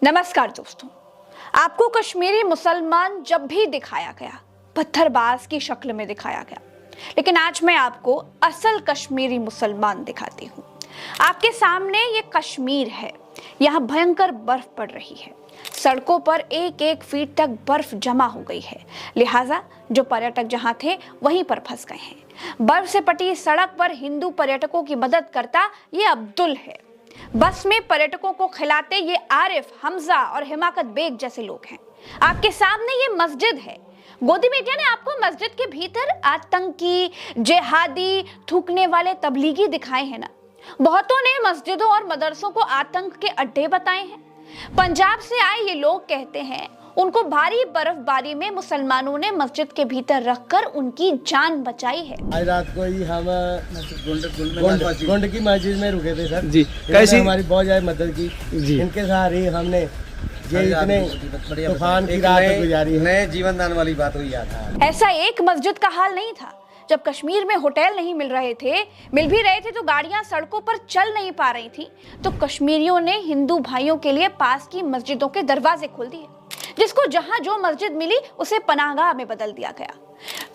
नमस्कार दोस्तों, आपको कश्मीरी मुसलमान जब भी दिखाया गया पत्थरबाज की शक्ल में दिखाया गया, लेकिन आज मैं आपको असल कश्मीरी मुसलमान दिखाती हूँ। आपके सामने ये कश्मीर है, यहाँ भयंकर बर्फ पड़ रही है, सड़कों पर 1-1 फीट तक बर्फ जमा हो गई है, लिहाजा जो पर्यटक जहाँ थे वहीं पर फंस गए हैं। बर्फ से पटी सड़क पर हिंदू पर्यटकों की मदद करता ये अब्दुल है। बस में पर्यटकों को खिलाते ये आरिफ, हमजा और हिमाकत बेग जैसे लोग हैं। आपके सामने ये मस्जिद है। गोदी मीडिया ने आपको मस्जिद के भीतर आतंकी, जिहादी, थूकने वाले तबलीगी दिखाए हैं ना। बहुतों ने मस्जिदों और मदरसों को आतंक के अड्डे बताए हैं। पंजाब से आए ये लोग कहते हैं उनको भारी बर्फबारी में मुसलमानों ने मस्जिद के भीतर रखकर उनकी जान बचाई है। आज रात को ही हम गोंड की मस्जिद में रुके थे सर जी। कैसी हमारी बहुत ज्यादा मदद की जी। इनके साथ ही हमने ये इतने तूफान की रात गुजारी है। नए जीवन दान वाली बात हुई था। ऐसा एक मस्जिद का हाल नहीं था। जब कश्मीर में होटल नहीं मिल भी रहे थे तो गाड़ियां सड़कों पर चल नहीं पा रही थी, तो कश्मीरियों ने हिंदू भाइयों के लिए पास की मस्जिदों के दरवाजे खोल दिए। जिसको जहां जो मस्जिद मिली उसे पनाहगाह में बदल दिया गया।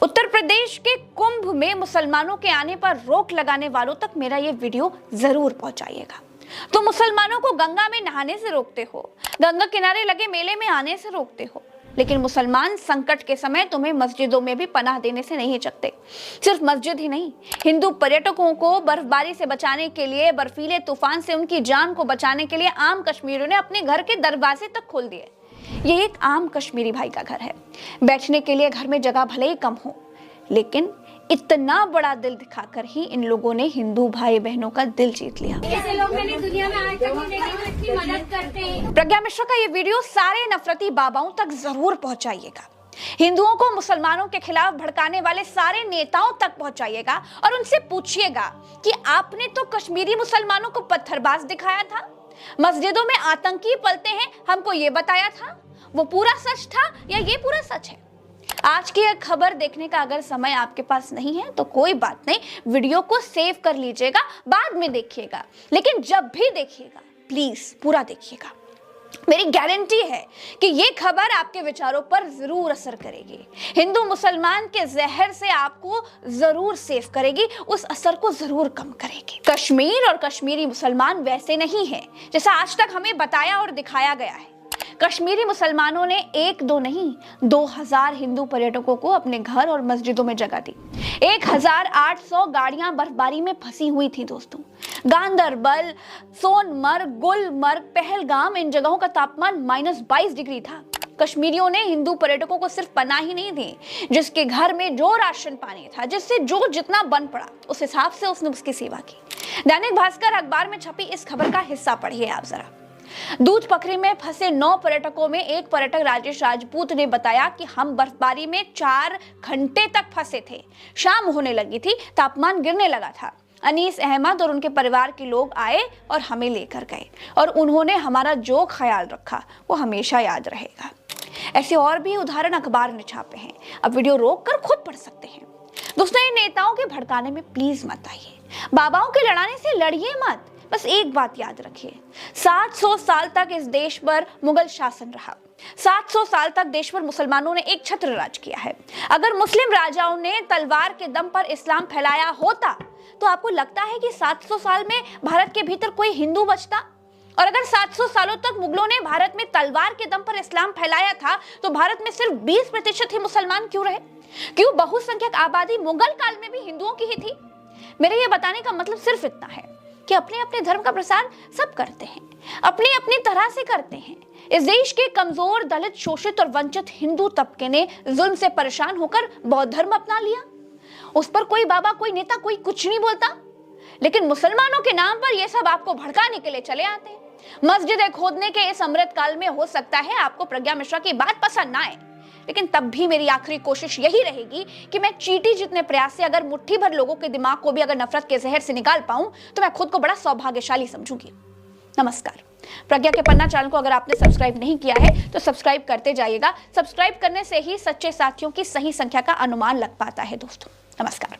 उत्तर प्रदेश के कुंभ में मुसलमानों के आने पर रोक लगाने वालों तक मेरा ये वीडियो जरूर पहुंचाइएगा। तो मुसलमानों को गंगा में नहाने से रोकते हो, गंगा किनारे लगे मेले में आने से रोकते हो, लेकिन मुसलमान संकट के समय तुम्हें मस्जिदों में भी पनाह देने से नहीं हिचकते। सिर्फ मस्जिद ही नहीं, हिंदू पर्यटकों को बर्फबारी से बचाने के लिए, बर्फीले तूफान से उनकी जान को बचाने के लिए आम कश्मीरियों ने अपने घर के दरवाजे तक खोल दिए। ये एक आम कश्मीरी भाई का घर है। बैठने के लिए घर में जगह भले ही कम हो, लेकिन इतना बड़ा दिल दिखाकर ही इन लोगों ने हिंदू भाई बहनों का दिल जीत लिया। ऐसे लोग मैंने दुनिया में आज तक नहीं देखे जो इतनी मदद करते हैं। प्रज्ञा मिश्रा का ये वीडियो सारे नफरती बाबाओं तक जरूर पहुंचाइएगा। हिंदुओं को मुसलमानों के खिलाफ भड़काने वाले सारे नेताओं तक पहुंचाइएगा और उनसे पूछिएगा कि आपने तो कश्मीरी मुसलमानों को पत्थरबाज दिखाया था, मस्जिदों में आतंकी पलते हैं, हमको ये बताया था। वो पूरा सच था या ये पूरा सच है? आज की यह खबर देखने का अगर समय आपके पास नहीं है तो कोई बात नहीं, वीडियो को सेव कर लीजिएगा, बाद में देखिएगा, लेकिन जब भी देखिएगा प्लीज पूरा देखिएगा। मेरी गारंटी है कि ये खबर आपके विचारों पर जरूर असर करेगी, हिंदू मुसलमान के जहर से आपको जरूर सेव करेगी, उस असर को जरूर कम करेगी। कश्मीर और कश्मीरी मुसलमान वैसे नहीं है जैसा आज तक हमें बताया और दिखाया गया है। कश्मीरी मुसलमानों ने 1-2 नहीं 2000 हिंदू पर्यटकों को अपने घर और मस्जिदों में जगह दी। 1800 गाड़ियां बर्फबारी में फंसी हुई थी दोस्तों। गांदरबल, सोनमर्ग, गुलमर्ग, पहलगाम, इन जगहों का तापमान -22 डिग्री था। कश्मीरियों ने हिंदू पर्यटकों को सिर्फ पनाह ही नहीं दी, जिसके घर में जो राशन पानी था, जिससे जो जितना बन पड़ा उस हिसाब से उसने उसकी सेवा की। दैनिक भास्कर अखबार में छपी इस खबर का हिस्सा पढ़िए आप जरा। दूध पखरी में फंसे 9 पर्यटकों में एक पर्यटक राजेश राजपूत ने बताया कि हम बर्फबारी में 4 घंटे तक फंसे थे। शाम होने लगी थी, तापमान गिरने लगा था। अनीस अहमद और उनके परिवार के लोग आए और हमें लेकर गए, और उन्होंने हमारा जो ख्याल रखा वो हमेशा याद रहेगा। ऐसे और भी उदाहरण अखबार ने छापे हैं, अब वीडियो रोक कर खुद पढ़ सकते हैं। दोस्तों, इन नेताओं के भड़काने में प्लीज मत आइए। बाबाओं के लड़ाने से लड़िए मत। बस एक बात याद रखिए, 700 साल तक इस देश पर मुगल शासन रहा। 700 साल तक देश पर मुसलमानों ने एक छत्र राज किया है। अगर मुस्लिम राजाओं ने तलवार के दम पर इस्लाम फैलाया होता तो आपको लगता है कि 700 साल में भारत के भीतर कोई हिंदू बचता? और अगर 700 सालों तक मुगलों ने भारत में तलवार के दम पर इस्लाम फैलाया था तो भारत में सिर्फ 20% ही मुसलमान क्यों रहे? क्यों बहुसंख्यक आबादी मुगल काल में भी हिंदुओं की ही थी? मेरे ये बताने का मतलब सिर्फ इतना है कि अपने अपने धर्म का प्रसार सब करते हैं, अपनी अपनी तरह से करते हैं। इस देश के कमजोर, दलित, शोषित और वंचित हिंदू तबके ने जुल्म से परेशान होकर बौद्ध धर्म अपना लिया। उस पर कोई बाबा, कोई नेता, कोई कुछ नहीं बोलता, लेकिन मुसलमानों के नाम पर ये सब आपको भड़काने के लिए चले आते हैं। मस्जिदें खोदने के इस अमृत काल में हो सकता है आपको प्रज्ञा मिश्रा की बात पसंद ना आए, लेकिन तब भी मेरी आखिरी कोशिश यही रहेगी कि मैं चींटी जितने प्रयास से अगर मुट्ठी भर लोगों के दिमाग को भी अगर नफरत के जहर से निकाल पाऊं तो मैं खुद को बड़ा सौभाग्यशाली समझूंगी। नमस्कार। प्रज्ञा के पन्ना चैनल को अगर आपने सब्सक्राइब नहीं किया है तो सब्सक्राइब करते जाइएगा। सब्सक्राइब करने से ही सच्चे साथियों की सही संख्या का अनुमान लग पाता है दोस्तों। नमस्कार।